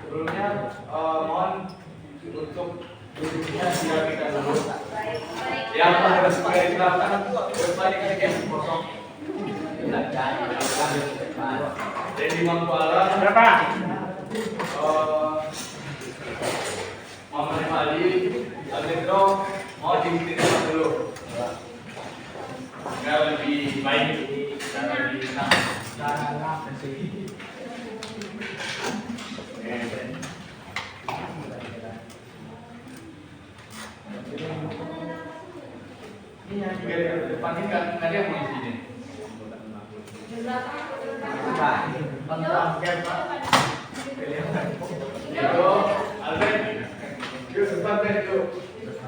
Sebelumnya mohon untuk duduknya sudah kita dulu. Yang harus pakai di belakang berbalik ke kosong. Jadi mampu alam berapa? Muhammad Ali, Alvaro, mau diminta dulu. Agar lebih baik dan lebih enak. Ini yang tiga di depan ini kan ada yang mau di sini. Yo, Albert, yuk sempat bet yuk.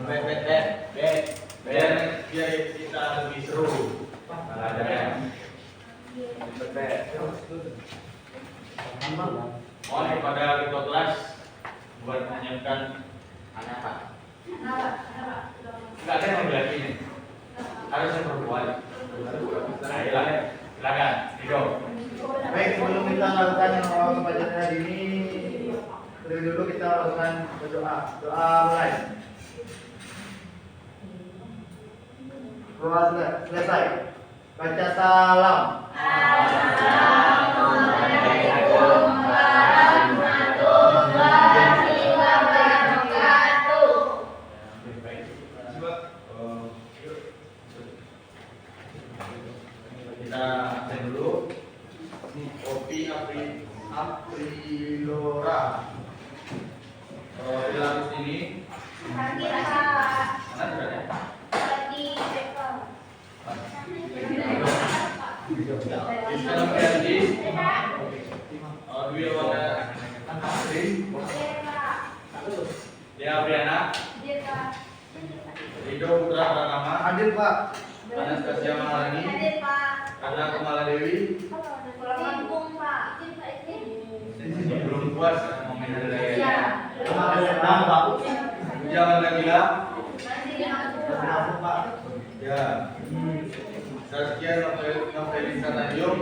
Bet. Biar kita lebih seru. Ada yang bet. Mohon kepada ketua kelas buat menyiapkan anak pak. Enggak ada yang membela ini. Harusnya perempuan. Nah, silakan, Dido. Baik, sebelum kita lakukan pembacaan hari ini, terlebih dulu kita lakukan berdoa. Doa mulai. Doa selesai. Baca salam. Kita cek dulu. Kopi Aprilora. Di lapis ini. Mana sudah ada? Dalam versi dua warna asli. Dia Apriana. Rido Putra Pratama. Hadir Pak. Anastasia Maharani. Karena Kumala Dewi. Belum puas momen hari raya. Jangan Nabila. Ya. Saskia Novelisa Tanjung.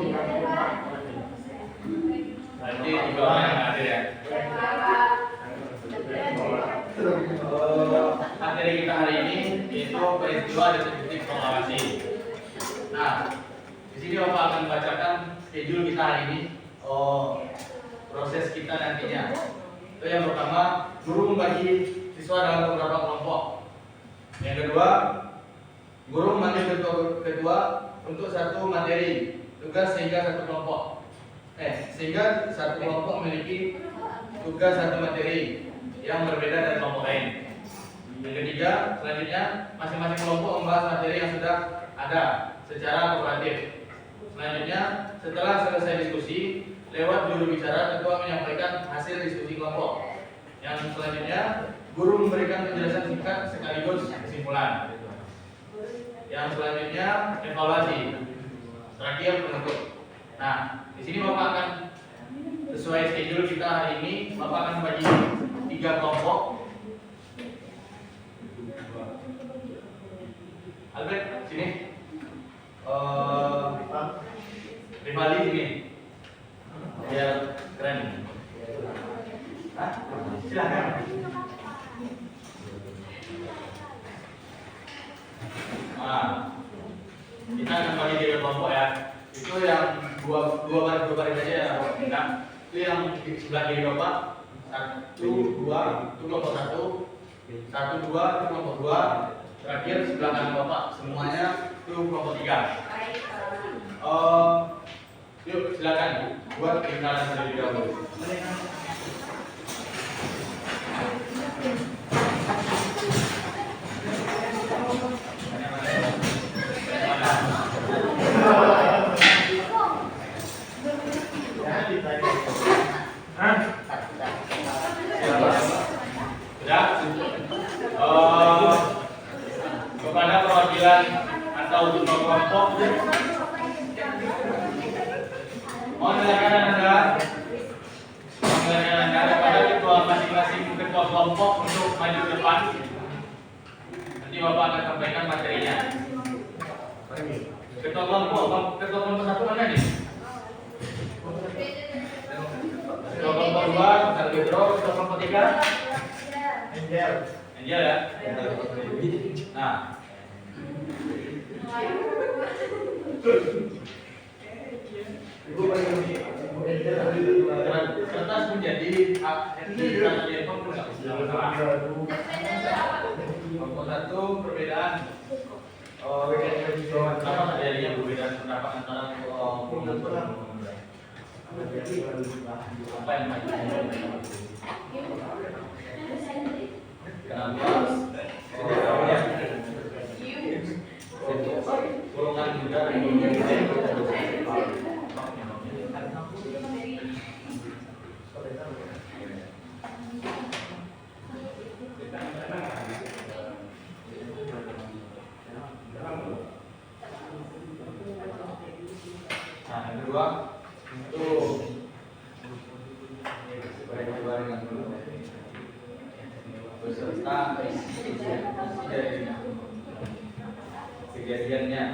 Nanti di bawah yang ada ya. Materi kita hari ini yaitu peristiwa detektif proklamasi. Nah, di sini Bapak akan membacakan schedule kita hari ini. Proses kita nantinya. Itu yang pertama, guru membagi siswa dalam beberapa kelompok. Yang kedua, guru memanggil ketua untuk satu materi tugas sehingga satu kelompok memiliki tugas satu materi yang berbeda dari kelompok lain. Yang ketiga, selanjutnya masing-masing kelompok membahas materi yang sudah ada secara kooperatif. Selanjutnya, setelah selesai diskusi, lewat juru bicara ketua menyampaikan hasil diskusi kelompok. Yang selanjutnya, guru memberikan penjelasan singkat sekaligus kesimpulan. Yang selanjutnya evaluasi. Terakhir penutup. Nah, di sini Bapak akan sesuai schedule kita hari ini, Bapak akan bagi 3 kelompok. Albert, sini. Rivali sini. Biar keren. Hah? Silakan. Nah, kita akan bagi 3 kelompok ya. Itu yang dua baris aja ya. Nah, itu yang di sebelah kiri Bapak. 1, 2, itu kelompok 1. 1, 2, itu kelompok 2. Terakhir sebelah kanan Bapak semuanya itu kelompok 3. Yuk silakan buat perkenalan terlebih dahulu. Kepada perwakilan atau kelompok, mohon silakan Anda kepada ketua masing-masing ketua kelompok untuk maju ke depan. Nanti Bapak akan sampaikan materinya. Ketua kelompok 1 mana nih? withdraw ke kelompok 3. Angel. Angel ya. Nah, Ibu paling Ibu Angel tadi itu kertas menjadi hak di kelompok nggak masalah. Kelompok 1 perbedaan apa terjadinya perbedaan pendapat antara kelompok apa yang maju? Kenapa? Golongan juga nah, yang kedua itu beserta kejadiannya.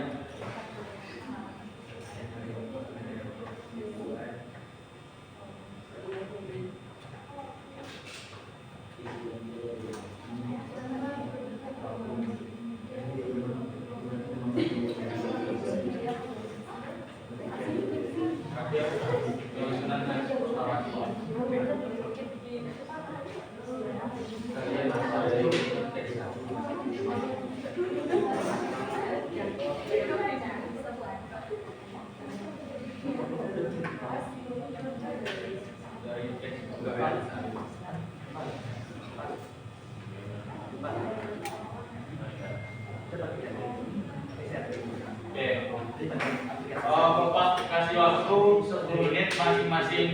Bapak kasih waktu 10 menit masing-masing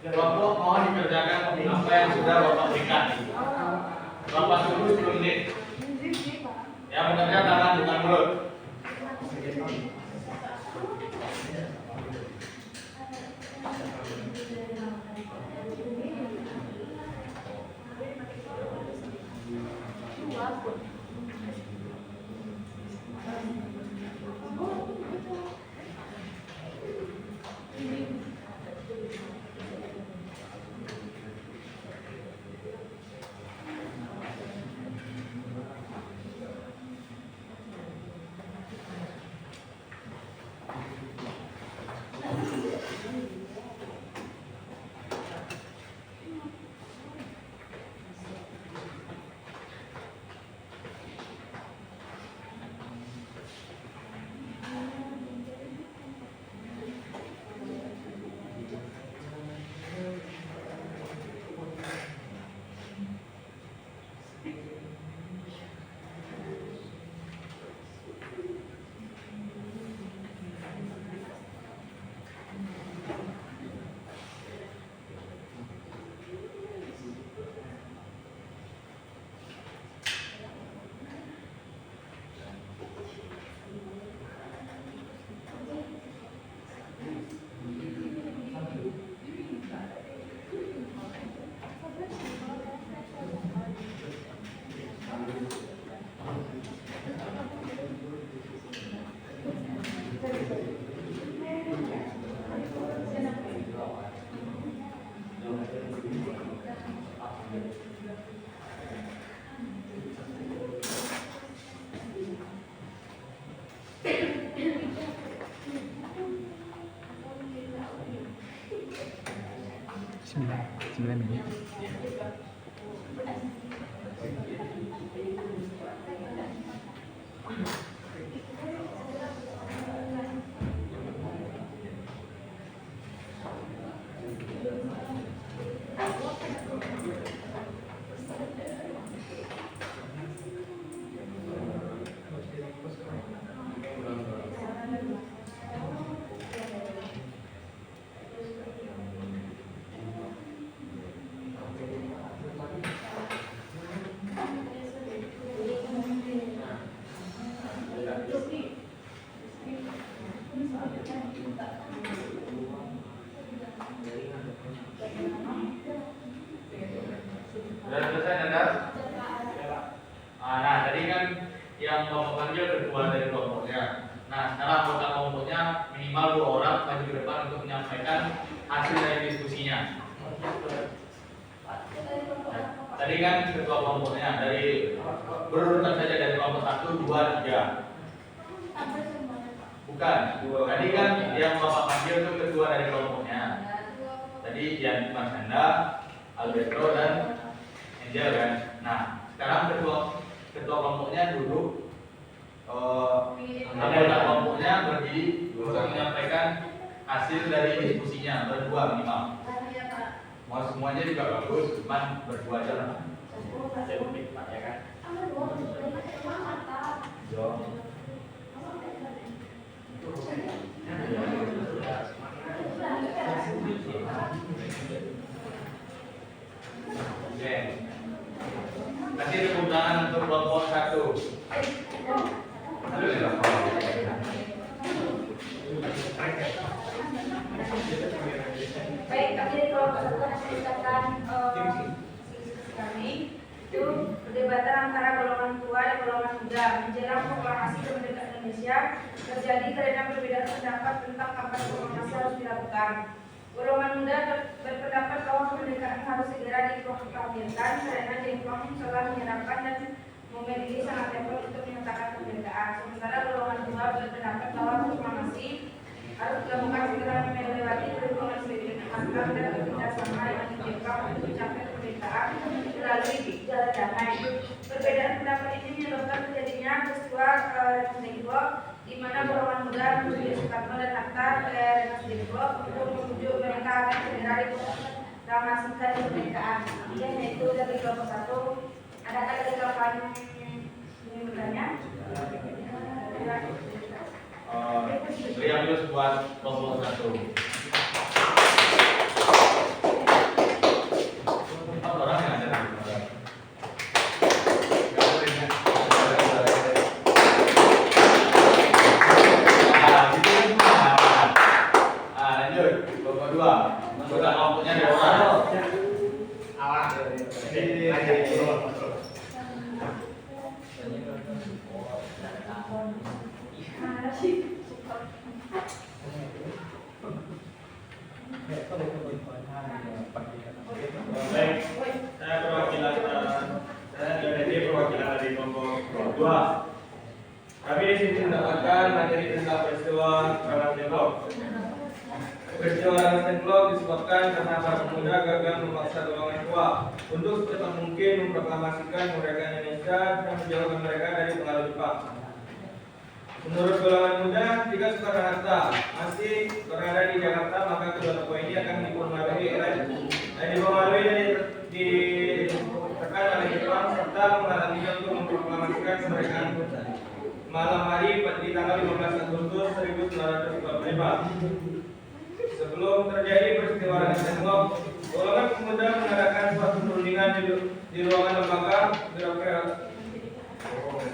kelompok, mohon dikerjakan apa yang sudah Bapak berikan. Bapak tunggu 10 menit. Yang bekerja tangan bukan mulut. Sembilan menit. Sudah selesai Nanda? Nah, tadi kan yang kelompok panggil kedua dari kelompoknya. Nah, sekarang anggota kelompoknya minimal 2 orang maju ke depan untuk menyampaikan hasil dari diskusinya. Tadi kan ketua kelompoknya dari berurutan saja dari kelompok 1, 2, 3. Bukan. Tadi kan yang Bapak panggil itu ketua dari kelompoknya. Tadi yang Mas Anda, Alberto dan Angel kan. Nah, sekarang ketua kelompoknya duduk. Anggota kelompoknya berdiri untuk menyampaikan hasil dari diskusinya berdua minimal. Mau semuanya juga bagus, cuman berdua aja lah. Hasil unik Pak ya kan. Oke. Kasih tepuk tangan untuk kelompok 1. Baik, kami dari kelompok 1 akan menceritakan kami itu perdebatan antara golongan tua dan golongan muda menjelang proklamasi kemerdekaan Indonesia terjadi karena perbedaan pendapat tentang kapan proklamasi harus dilakukan. Golongan muda berpendapat bahwa kemerdekaan harus segera diproklamasikan karena Jepang telah menyerahkan dan memiliki sangat level untuk menyatakan kemerdekaan. Sementara golongan tua berpendapat bahwa proklamasi harus dilakukan segera melewati perjuangan Vietnam dan bekerjasama dengan Jepang untuk mencapai kemerdekaan melalui jalan damai. Perbedaan pendapat ini menyebabkan terjadinya peristiwa Rengas Dengklok di mana golongan muda menuju Soekarno dan Hatta ke Rengas Dengklok untuk menuju mereka akan segera diproklamasikan kemerdekaan. Yaitu dari kelompok 1. Adakah dari kawan yang bertanya? Berikan dulu buat kelompok 1. Orang yang ada di lanjut kelompok 2. Anggota kelompoknya ada orang. Baik, saya perwakilan dari kelompok 2. Kami di sini mendapatkan materi tentang peristiwa Rengas Dengklok. Peristiwa Rengas Dengklok disebabkan karena para pemuda gagal memaksa golongan tua untuk secepat mungkin memproklamasikan kemerdekaan Indonesia dan menjauhkan mereka dari pengaruh Jepang. Menurut golongan muda, jika Soekarno-Hatta masih berada di Jakarta, maka kedua tokoh ini akan dipengaruhi dan ditekan oleh Jepang serta menghalanginya untuk memproklamasikan kemerdekaan malam hari di tanggal 15 Agustus 1945. Sebelum terjadi peristiwa Rengas Dengklok, golongan pemuda mengadakan suatu perundingan di ruangan lembaga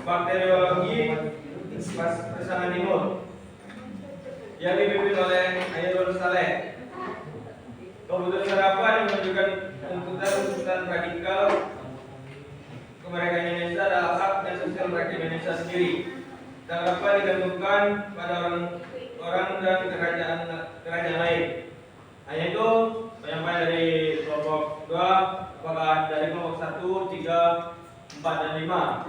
bakteriologi Pasaman Timur yang dipimpin oleh Ayrul Saleh. Keputusan rapat yang menunjukkan tuntutan radikal kemerdekaan Indonesia adalah hak dan sosial rakyat Indonesia sendiri dan dapat digantungkan pada orang dan kerajaan lain. Hanya itu penyampaian dari kelompok 2. Apakah dari kelompok 1, 3, 4 dan 5?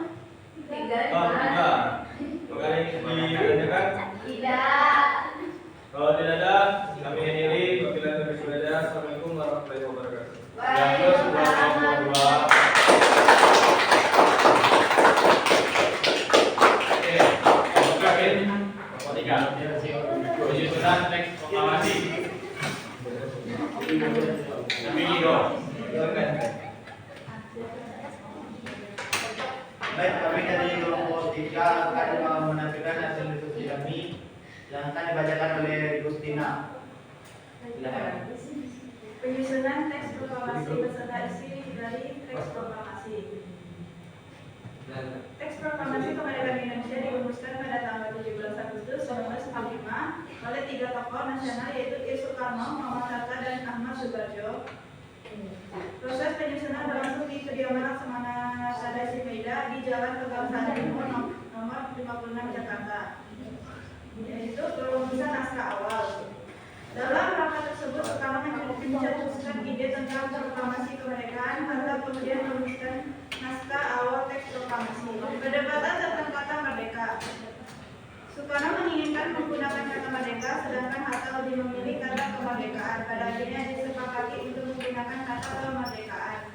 3. Apakah ini diadakan? Tidak. Kalau tidak ada, kami akhiri. Wabillahi taufiq wal hidayah. Assalamualaikum warahmatullahi wabarakatuh. Waalaikumsalam. Penyusunan teks proklamasi. Baik, kami dari kelompok 3 akan menampilkan hasil diskusi kami yang akan dibacakan oleh Gustina. Silakan. Penyusunan teks proklamasi beserta isi dari teks proklamasi. Teks proklamasi kemerdekaan Indonesia dirumuskan pada tanggal 17 Agustus 1945 oleh 3 tokoh nasional yaitu I. Soekarno, Muhammad Hatta, dan Ahmad Subarjo. Proses penyusunan berlangsung di kediaman Laksamana Sadasi Meida di Jalan Pegangsaan nomor 56 Jakarta. Yaitu perumusan naskah awal. Dalam rapat tersebut Soekarno mencetuskan ide tentang kemerdekaan, Hatta kemudian menuliskan naskah awal teks proklamasi. Perdebatan tentang kata merdeka. Soekarno menginginkan menggunakan kata merdeka, sedangkan Hatta lebih memilih kata kemerdekaan. Pada akhirnya disepakati untuk menggunakan kata kemerdekaan.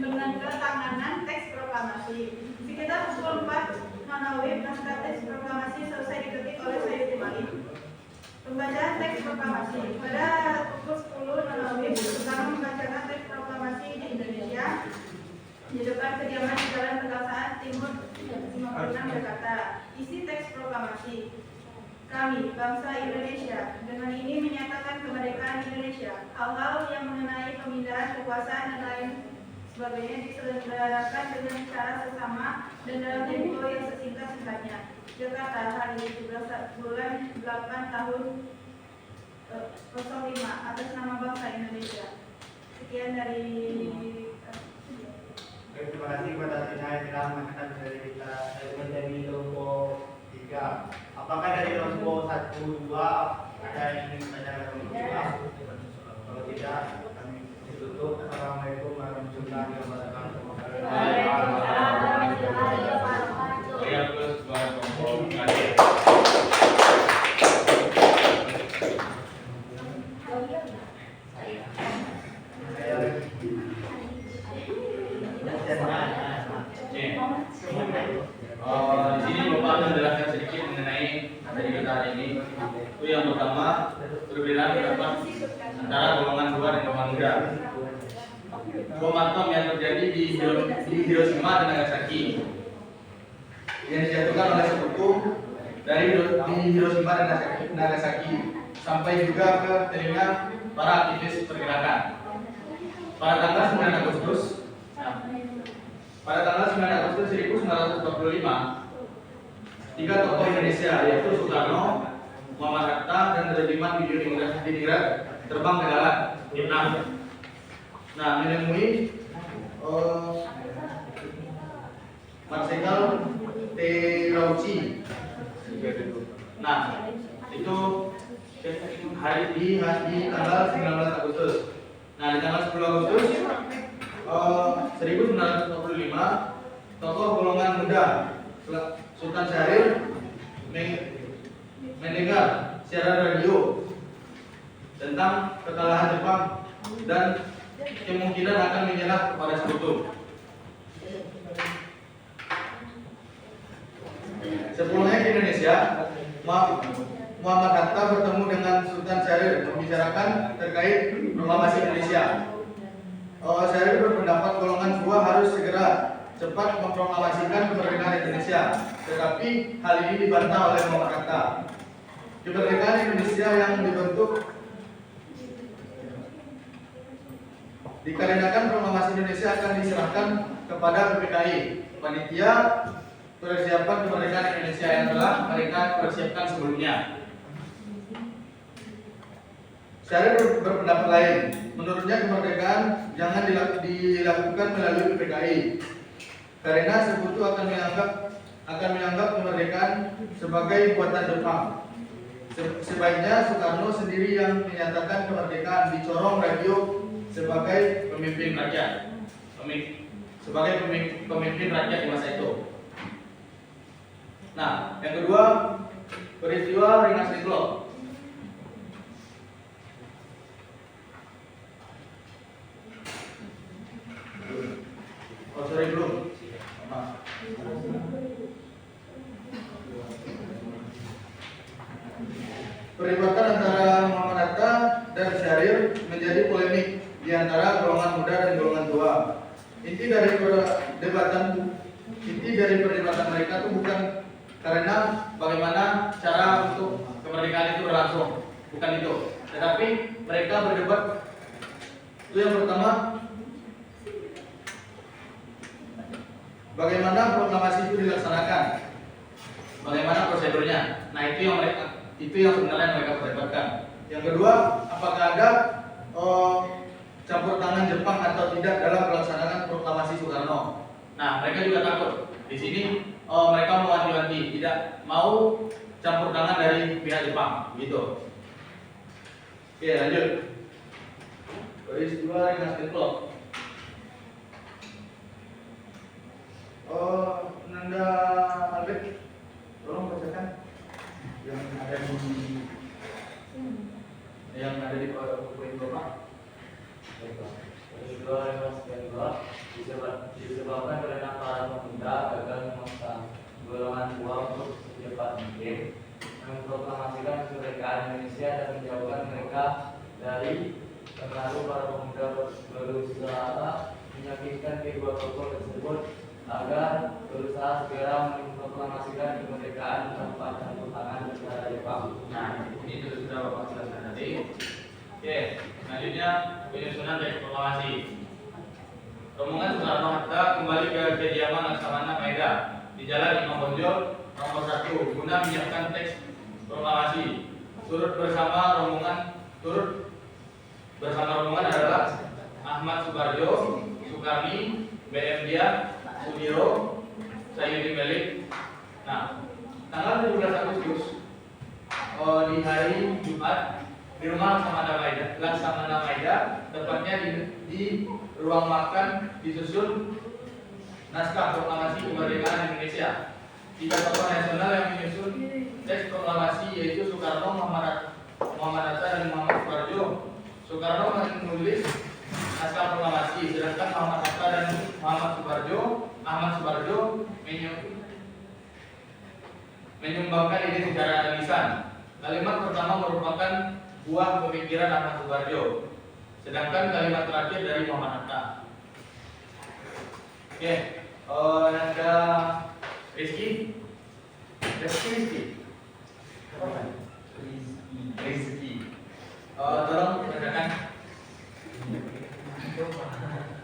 Penandatanganan teks proklamasi. Sekitar pukul 4 naskah teks proklamasi selesai diketik oleh Sayuti Malim. Pembacaan teks proklamasi. Pada pukul 10 Soekarno membacakan teks proklamasi di Indonesia di depan kediaman di Jalan Pegangsaan Timur 56 Jakarta. Isi teks proklamasi. Kami, bangsa Indonesia, dengan ini menyatakan kemerdekaan Indonesia. Hal-hal yang mengenai pemindahan kekuasaan dan lain sebagainya diselenggarakan dengan cara sesama dan dalam tempo yang sesingkat-singkatnya. Jakarta, hari 17 bulan 8 tahun 05 atas nama bangsa Indonesia. Sekian dari Terima kasih kepada Tina yang telah mengenal dari kita menjadi kelompok 3. Apakah dari kelompok 1, 2 ada yang ingin menanyakan kelompok 2? Kalau tidak, kami tutup. Assalamualaikum warahmatullahi wabarakatuh. Saya plus buat kelompok adik. Di sini Bapak akan menjelaskan sedikit mengenai materi kita hari ini. Itu yang pertama, perbedaan pendapat antara golongan 2 dan golongan muda. Bom atom yang terjadi di Hiroshima dan Nagasaki yang dijatuhkan oleh sekutu dari Hiroshima dan Nagasaki sampai juga ke telinga para aktivis pergerakan. Pada tanggal 9 Agustus 1945, 3 tokoh Indonesia yaitu Soekarno, Muhammad Hatta, dan Rediman Diningrat terbang ke darat Vietnam. Nah, menemui Marshal Terauchi. Nah, itu di tanggal 19 Agustus. Nah, di tanggal 10 Agustus 1945, tokoh golongan muda Sultan Syahrir mendengar siaran radio tentang kekalahan Jepang dan kemungkinan akan menyerah kepada sekutu. Sebelumnya di Indonesia, Muhammad Hatta bertemu dengan Sultan Syahrir membicarakan terkait proklamasi Indonesia. Syahrir berpendapat golongan 2 harus segera cepat memproklamasikan kemerdekaan Indonesia, tetapi hal ini dibantah oleh Muhammad Hatta. Kemerdekaan Indonesia yang dibentuk dikarenakan proklamasi Indonesia akan diserahkan kepada PPKI, panitia persiapan kemerdekaan Indonesia yang telah mereka persiapkan sebelumnya. Syahrir berpendapat lain. Menurutnya kemerdekaan jangan dilakukan melalui PPKI, karena sekutu akan menganggap kemerdekaan sebagai buatan Jepang. Sebaiknya Soekarno sendiri yang menyatakan kemerdekaan di corong radio sebagai pemimpin rakyat, pemimpin rakyat di masa itu. Nah, yang kedua, peristiwa Rengas Dengklok. Belum. Perdebatan antara Muhammad Hatta dan Syahrir menjadi polemik di antara golongan muda dan golongan tua. Inti dari perdebatan mereka itu bukan karena bagaimana cara untuk kemerdekaan itu berlangsung, bukan itu. Tetapi mereka berdebat. Itu yang pertama, bagaimana proklamasi itu dilaksanakan, bagaimana prosedurnya. Nah, itu yang sebenarnya mereka perdebatkan. Yang kedua, apakah ada campur tangan Jepang atau tidak dalam pelaksanaan proklamasi Soekarno. Nah, mereka juga takut. Di sini mereka mewanti-wanti, tidak mau campur tangan dari pihak Jepang, gitu. Oke, lanjut. Peristiwa Rengas Dengklok. Nanda Albert, tolong bacakan yang ada di poin Bapak. Peristiwa Rengas Dengklok disebabkan karena para pemuda gagal memaksa golongan tua untuk secepat mungkin memproklamasikan kemerdekaan Indonesia dan menjauhkan mereka dari pengaruh para pemuda berusaha meyakinkan kedua tokoh tersebut agar berusaha segera memproklamasikan kemerdekaan tanpa campur tangan negara Jepang. Nah, ini sudah Bapak jelaskan tadi. Oke, selanjutnya penyusunan teks proklamasi. Rombongan Soekarno-Hatta kembali ke kediaman Laksamana Maeda di Jalan Imam Bonjol nomor 1 guna menyiapkan teks proklamasi. Turut bersama rombongan adalah Ahmad Subarjo, Soekarni, BM Dian, Sudiro, Sayuri Melik. Nah, tanggal 17 Agustus di hari Jumat di rumah Laksamana Maeda, tepatnya di ruang makan disusun naskah proklamasi kemerdekaan Indonesia. 3 tokoh nasional yang menyusun teks proklamasi yaitu Soekarno, Muhammad Hatta, dan Muhammad Subarjo. Soekarno menulis naskah proklamasi, sedangkan Muhammad Hatta dan Ahmad Subarjo menyumbangkan ide secara lisan. Kalimat pertama merupakan buah pemikiran Ahmad Subarjo, sedangkan kalimat terakhir dari Muhammad Hatta. Oke, ada Rizky. Tolong bacakan.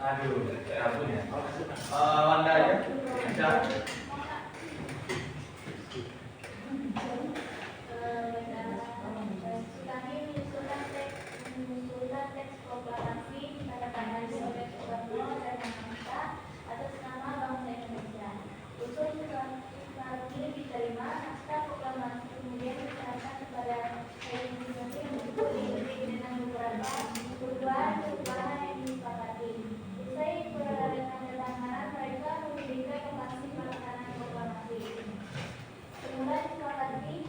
Aduh, ampun ya. Wanda aja. Bisa. Mengusulkan teks proklamasi pada tanggal 12 Oktober dan Hatta atas nama bangsa Indonesia. Usul Soekarno diterima, naskah proklamasi kemudian diserahkan kepada Presiden yang diikuti dengan beberapa perubahan yang disepakati. Usai penandatanganan, mereka memberikan lokasi pelaksanaan proklamasi. Semula disepakati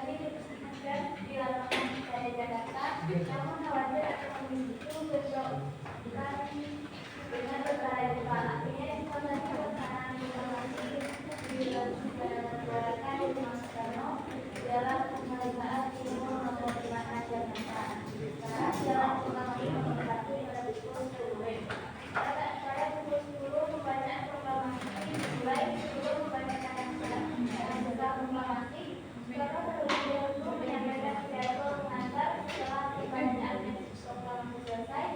dipersembahkan di lapangan pada Jakarta, namun khawatir akan memicu bentrokan dengan negara Jepang. Akhirnya disepakati pelaksanaan proklamasi dilaksanakan di rumah Soekarno dalam pemeriksaan timur nomor 5 Jakarta. Sekarang jalan proklamasi nomor 1 pada pukul 10. Pada pukul 10 pembacaan proklamasi dimulai. Sebelum membacakan naskah proklamasi, Soekarno terlebih dahulu menyampaikan pidato pengantar. Setelah pembacaan proklamasi selesai,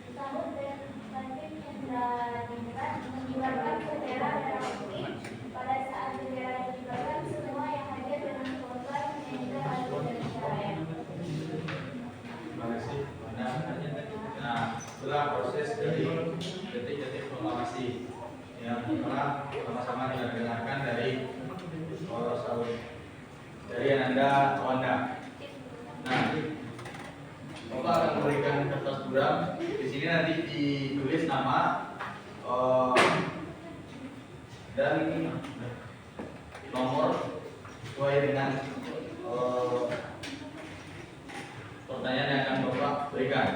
disambut dengan Bantip Hendra mengibarkan bendera merah putih. Pada saat bendera dikibarkan, semua yang hadir dengan spontan menyanyikan lagu Indonesia Raya. Terima kasih. Nah, itulah proses dari detik-detik proklamasi yang telah sama-sama kita dengarkan dari Ananda Wanda. Nah, Bapak akan memberikan kertas buram. Di sini nanti ditulis nama dan nomor sesuai dengan pertanyaan yang akan Bapak berikan.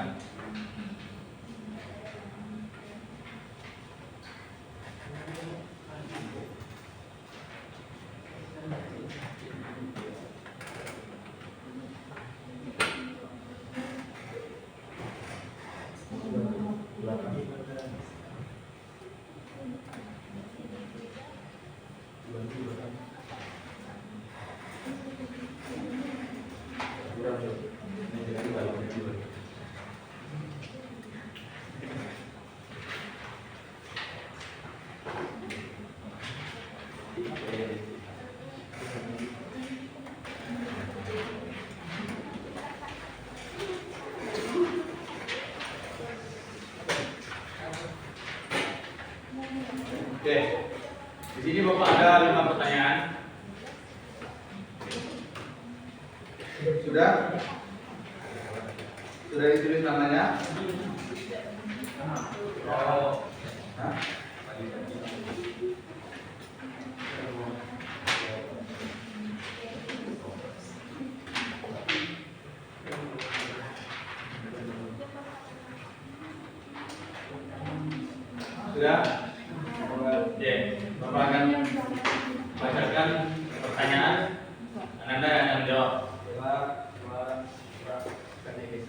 Oke, di sini Bapak ada 5 pertanyaan. Sudah? Sudah ditulis namanya? Oh. Hah? Sudah? Oke, Bapak akan bacakan pertanyaan. Anda yang akan menjawab.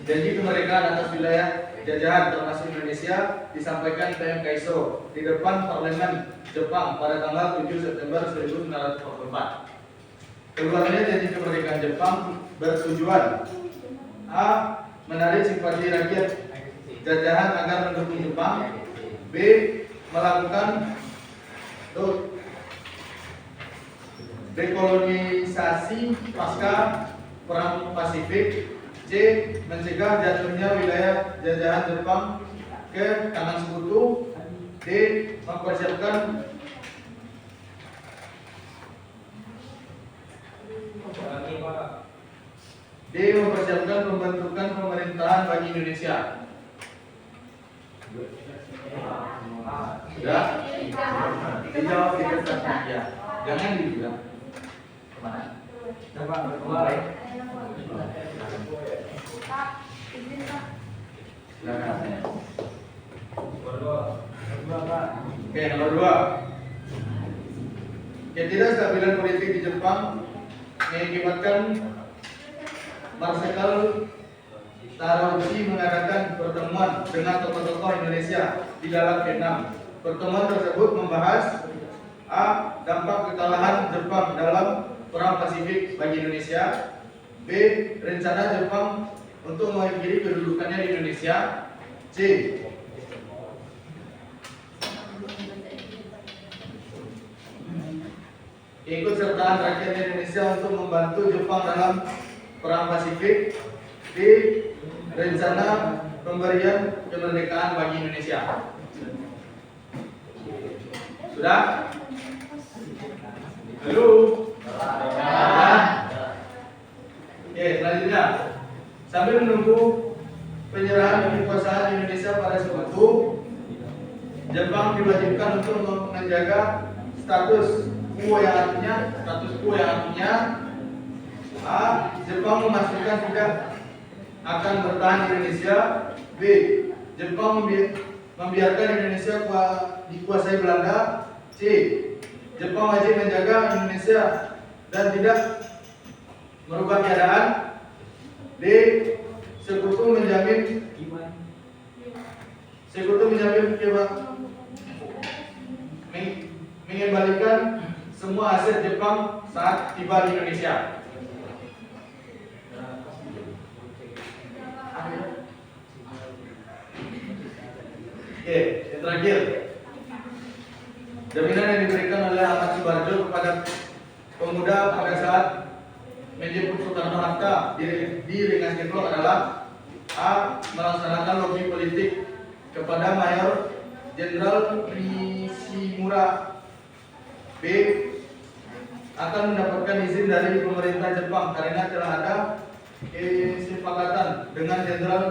Janji kemerdekaan atas wilayah jajahan termasuk Indonesia disampaikan PM Kaiso di depan Parlemen Jepang pada tanggal 7 September 1944. Keluarnya janji kemerdekaan Jepang bertujuan: A. Menarik simpati rakyat jajahan agar mendukung Jepang. B. Melakukan dekolonisasi pasca Perang Pasifik. C. Mencegah jatuhnya wilayah jajahan Jepang ke tangan sekutu. D. Mempersiapkan pembentukan pemerintahan bagi Indonesia. Sudah? Dijawab di kertas ya. Jangan dibilang. Kemana? Silakan. Oke, nomor 2. Ketidakstabilan politik di Jepang mengakibatkan Marsekal Tarouchi mengadakan pertemuan dengan tokoh-tokoh Indonesia di dalam Vietnam. Pertemuan tersebut membahas: A. Dampak kekalahan Jepang dalam Perang Pasifik bagi Indonesia. B. Rencana Jepang untuk mengakhiri kedudukannya di Indonesia. C. Ikutsertaan rakyat Indonesia untuk membantu Jepang dalam Perang Pasifik. D. Rencana pemberian kemerdekaan bagi Indonesia. Sudah? Belum? Oke, selanjutnya. Sambil menunggu penyerahan kekuasaan Indonesia pada sekutu, Jepang diwajibkan untuk menjaga status quo yang artinya A. Jepang memastikan tidak akan bertahan di Indonesia. B. Jepang membiarkan Indonesia dikuasai Belanda. C. Jepang wajib menjaga Indonesia dan tidak merubah keadaan. D. Sekutu menjamin mengembalikan semua aset Jepang saat tiba di Indonesia. Oke, yang terakhir. Jaminan yang diberikan oleh Ahmad Subarjo kepada pemuda pada saat menjemput Soekarno-Hatta di Rengas Dengklok adalah: A. Melaksanakan lobi politik kepada Mayor Jenderal Nishimura. B. Akan mendapatkan izin dari pemerintah Jepang karena telah ada kesepakatan dengan Jenderal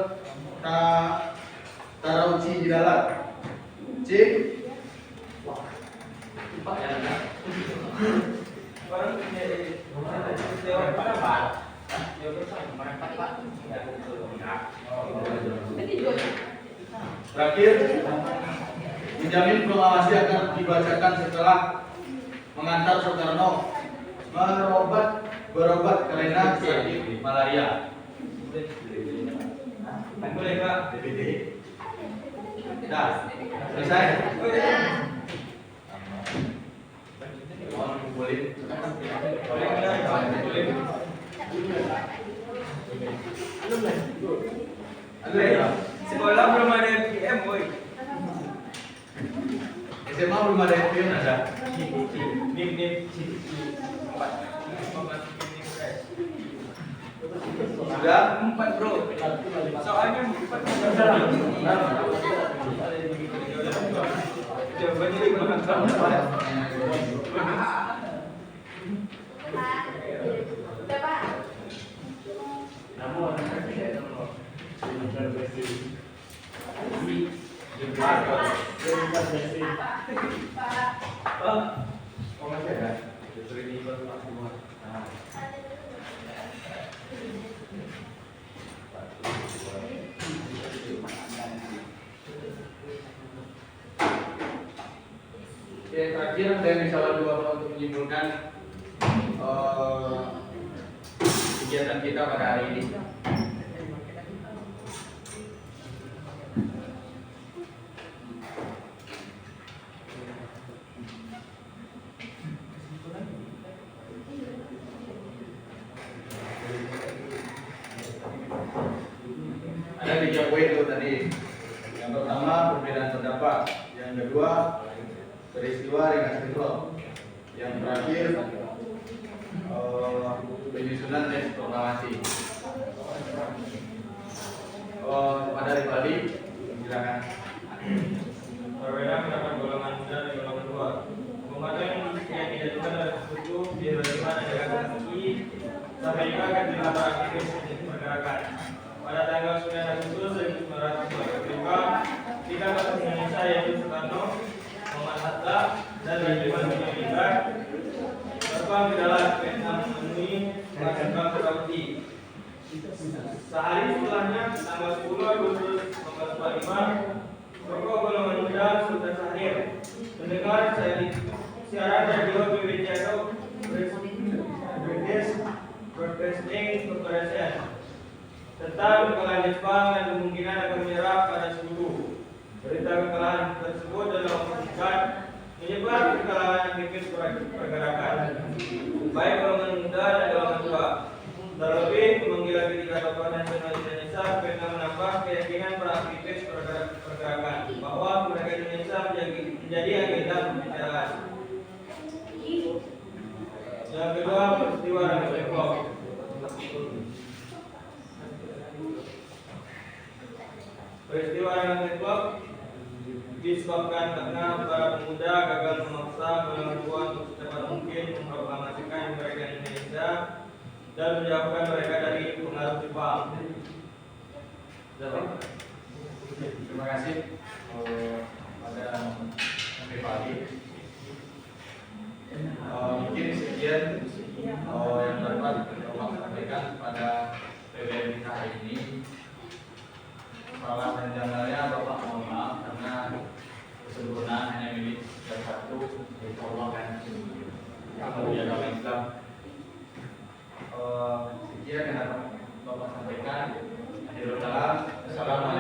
Tarouchi di dalam. C. Terakhir, menjamin proklamasi akan dibacakan setelah mengantar Soekarno berobat karena sakit malaria. Boleh Pak? DPD. Sudah selesai. Mohon kumpulin. Ada ya? Sekolah belum ada MPM, boy. SMA belum ada MPM ada. Sudah? 4 bro. Soalnya 4. Jawabannya 5 tahun. Bapak. Namun terakhir saya bisa bantu Bapak untuk menyimpulkan kegiatan kita pada hari ini. Ada 3 poin itu tadi. Yang pertama perbedaan pendapat, yang kedua peristiwa ringkas develop, yang terakhir penyusunan teks proklamasi. Pada Rifaldi, silakan. Perbedaan pendapat golongan muda dan golongan tua. Pembantuan yang diajukan oleh Sekutu dilakukan dengan kaki sampai juga akan dilakukan aktivis pergerakan. Pada tanggal 9 Agustus 1945, 3 tokoh Indonesia yaitu Soekarno, Muhammad Hatta, dan Benjamin William terbang ke darat Vietnam memenuhi menghasilkan Purwati. Sehari setelahnya, tanggal 10 Agustus 1945, tokoh golongan muda Sultan Syahrir mendengar siaran radio BBC British Broadcasting Corporation tentang kekalahan Jepang dan kemungkinan akan menyerah pada 10. Berita kekalahan tersebut dalam waktu singkat menyebar ke kalangan aktivis pergerakan, baik golongan muda dan golongan tua. Terlebih, pemanggilan ketiga tokoh nasional Indonesia Vietnam menambah keyakinan para aktivis pergerakan bahwa kemerdekaan Indonesia menjadi agenda pembicaraan. Yang kedua, peristiwa Ringkas Develop. Peristiwa Ringkas Develop disebabkan karena para pemuda gagal memaksa golongan tua untuk secepat mungkin memproklamasikan kemerdekaan Indonesia dan menjauhkan mereka dari pengaruh Jepang. Terima kasih pada Rifaldi. Mungkin sekian yang dapat Bapak sampaikan pada PBM kita hari ini. Salah dan janggalnya Bapak mohon maaf karena kesempurnaan hanya milik yang satu, yaitu Allah kan. Kemudian agama Islam. Sekian yang dapat Bapak sampaikan. Assalamualaikum